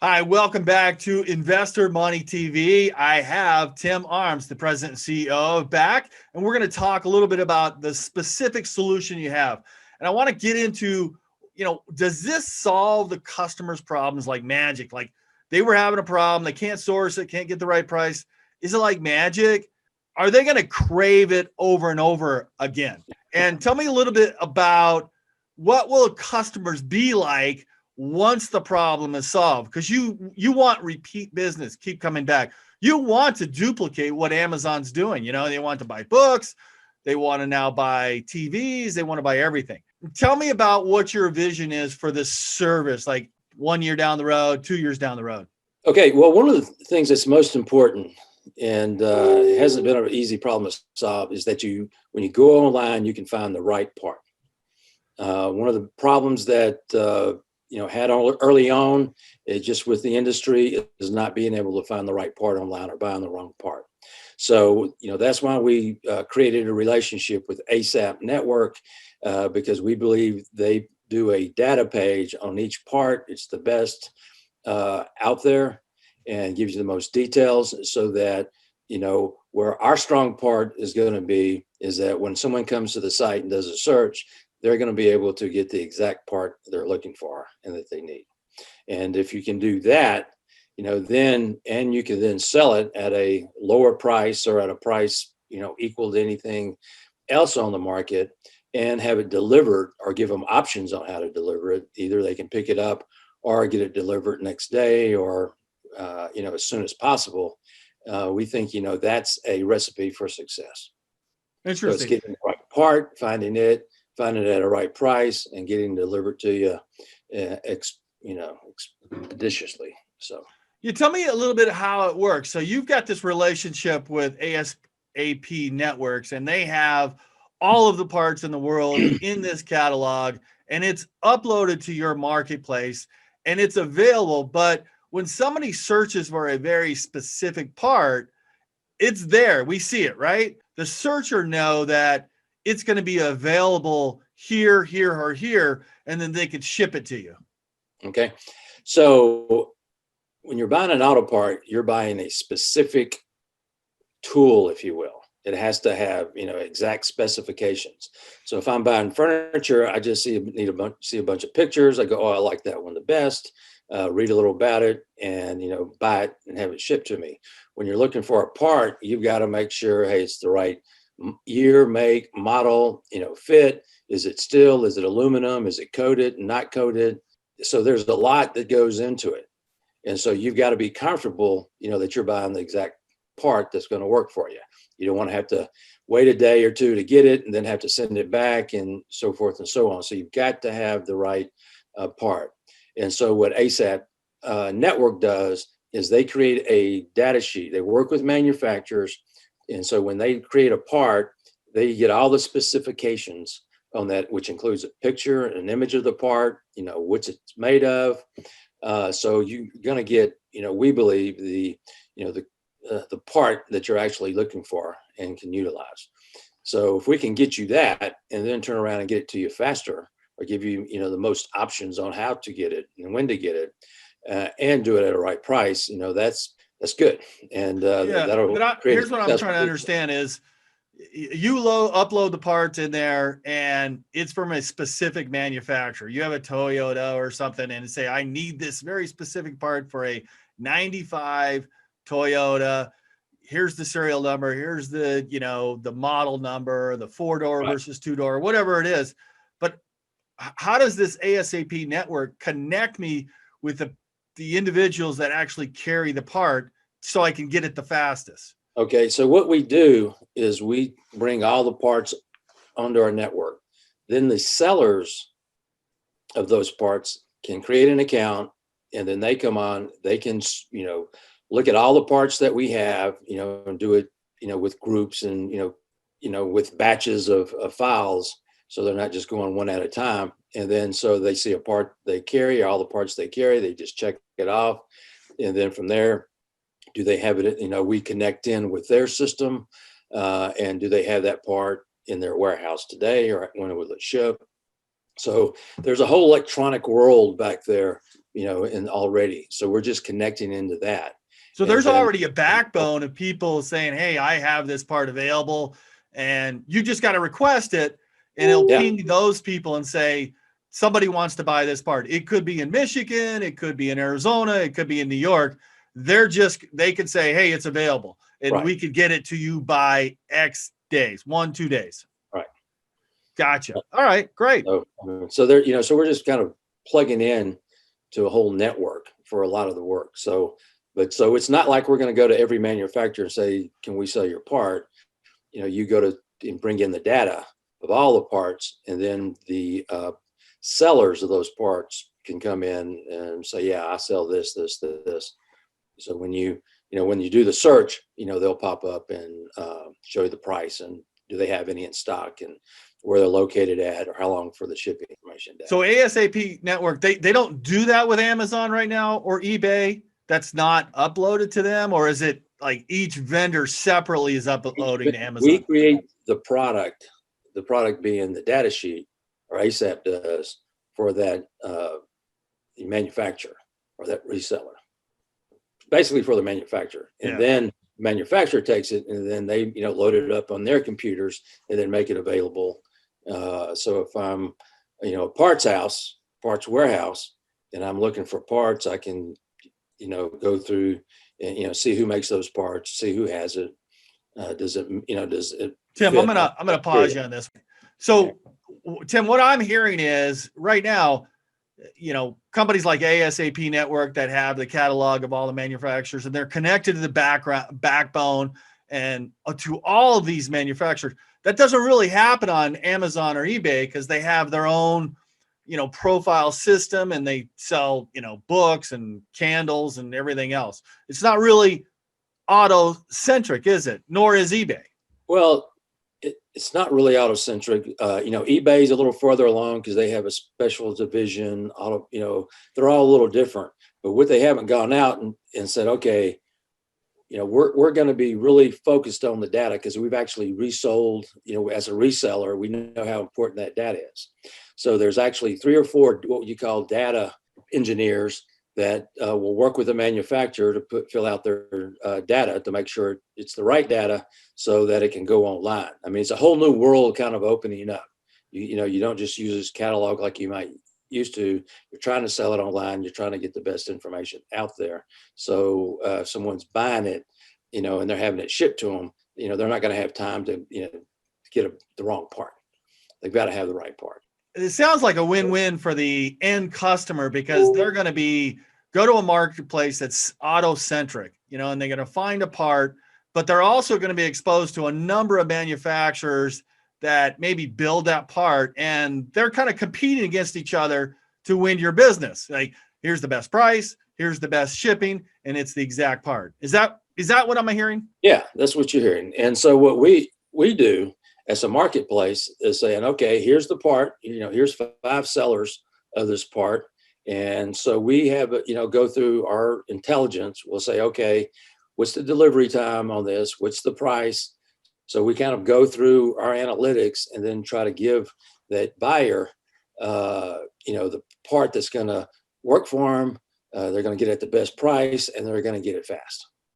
Hi, welcome back to Investor Money TV. I have Tim Arms, the president and CEO, back, and we're going to talk a little bit about the specific solution you have. And I want to get into, does this solve the customer's problems like magic? Like they were having a problem, they can't source it, can't get the right price. Is it like magic? Are they going to crave it over and over again? And tell me a little bit about what will customers be like once the problem is solved, because you want repeat business, keep coming back. You want to duplicate what Amazon's doing. They want to buy books, they want to now buy TVs, they want to buy everything. Tell me about what your vision is for this service, like 1 year down the road, 2 years down the road. Okay, well, one of the things that's most important, and it hasn't been an easy problem to solve, is that when you go online, you can find the right part. One of the problems that had early on, it just with the industry, is not being able to find the right part online or buying the wrong part. So, that's why we created a relationship with ASAP Network, because we believe they do a data page on each part. It's the best out there and gives you the most details, so that, where our strong part is going to be is that when someone comes to the site and does a search, they're going to be able to get the exact part they're looking for and that they need. And if you can do that, then you can then sell it at a lower price or at a price, equal to anything else on the market, and have it delivered, or give them options on how to deliver it. Either they can pick it up or get it delivered next day, or, as soon as possible. We think, that's a recipe for success. Interesting. So it's getting the right part, finding it at a right price, and getting delivered to you, expeditiously. So you tell me a little bit how it works. So you've got this relationship with ASAP Networks, and they have all of the parts in the world in this catalog, and it's uploaded to your marketplace, and it's available. But when somebody searches for a very specific part, it's there. We see it, right? The searcher know that it's going to be available here, here, or here, and then they could ship it to you. Okay. So when you're buying an auto part, you're buying a specific tool, if you will. It has to have, exact specifications. So if I'm buying furniture, I just see a bunch of pictures. I go, oh, I like that one the best. Read a little about it, and buy it and have it shipped to me. When you're looking for a part, you've got to make sure, hey, it's the right year, make, model, fit. Is it steel? Is it aluminum? Is it coated? Not coated? So there's a lot that goes into it, and so you've got to be comfortable, that you're buying the exact part that's going to work for you. You don't want to have to wait a day or two to get it and then have to send it back and so forth and so on. So you've got to have the right part. And so what ASAP Network does is they create a data sheet. They work with manufacturers. And so when they create a part, they get all the specifications on that, which includes a picture, an image of the part, what it's made of. So you're going to get, we believe the part that you're actually looking for and can utilize. So if we can get you that and then turn around and get it to you faster, or give you, the most options on how to get it and when to get it, and do it at a right price, that's good. And here's what I'm trying to understand is you upload the parts in there, and it's from a specific manufacturer. You have a Toyota or something, and say, I need this very specific part for a 95 Toyota. Here's the serial number. Here's the, the model number, the 4-door versus 2-door, whatever it is. But how does this ASAP network connect me with the individuals that actually carry the part so I can get it the fastest? Okay, so what we do is we bring all the parts onto our network. Then the sellers of those parts can create an account, and then they come on, they can, look at all the parts that we have, and do it, with groups and, with batches of files. So they're not just going one at a time. And then so they see a part they carry, all the parts they carry, they just check it off. And then from there, do they have it, we connect in with their system, and do they have that part in their warehouse today, or when will it ship? So there's a whole electronic world back there and already. So we're just connecting into that. So And there's then, already a backbone of people saying, hey, I have this part available, and you just got to request it, and it'll ping those people and say, somebody wants to buy this part. It could be in Michigan, it could be in Arizona, it could be in New York. They could say, hey, it's available, and we could get it to you by X days, 1-2 days. Right. Gotcha. All right, great. So there, so we're just kind of plugging in to a whole network for a lot of the work. So it's not like we're going to go to every manufacturer and say, can we sell your part? You go to and bring in the data of all the parts, and then the sellers of those parts can come in and say, yeah, I sell this, this, this. So when you do the search, they'll pop up and show you the price and do they have any in stock and where they're located at or how long for the shipping information. So ASAP network, they don't do that with Amazon right now or eBay. That's not uploaded to them, or is it like each vendor separately is uploading to Amazon? We create the product being the data sheet, or ASAP does, for that manufacturer or that reseller, basically for the manufacturer. And then the manufacturer takes it and then they load it up on their computers and then make it available. So if I'm a parts warehouse and I'm looking for parts, I can go through and see who makes those parts, see who has it. Does it Tim, I'm gonna pause you on this. So Tim, what I'm hearing is right now, companies like ASAP Network that have the catalog of all the manufacturers, and they're connected to the backbone and to all of these manufacturers. That doesn't really happen on Amazon or eBay because they have their own, profile system, and they sell, books and candles and everything else. It's not really auto-centric, is it? Nor is eBay. Well, it's not really auto-centric. eBay is a little further along because they have a special division. They're all a little different. But what they haven't gone out and said, okay, we're going to be really focused on the data because we've actually resold, as a reseller, we know how important that data is. So there's actually 3 or 4 what you call data engineers that will work with the manufacturer to fill out their data to make sure it's the right data so that it can go online. I mean, it's a whole new world kind of opening up. You don't just use this catalog like you might used to. You're trying to sell it online. You're trying to get the best information out there. So if someone's buying it, and they're having it shipped to them, they're not going to have time to, get the wrong part. They've got to have the right part. It sounds like a win-win for the end customer because they're going to go to a marketplace that's auto-centric, and they're going to find a part, but they're also going to be exposed to a number of manufacturers that maybe build that part, and they're kind of competing against each other to win your business. Like, here's the best price, here's the best shipping, and it's the exact part. Is that what I'm hearing? Yeah, that's what you're hearing. And so what we do as a marketplace is saying, okay, here's the part, here's 5 sellers of this part. And so we have, go through our intelligence. We'll say, okay, what's the delivery time on this? What's the price? So we kind of go through our analytics and then try to give that buyer, the part that's going to work for them. They're going to get it at the best price and they're going to get it fast.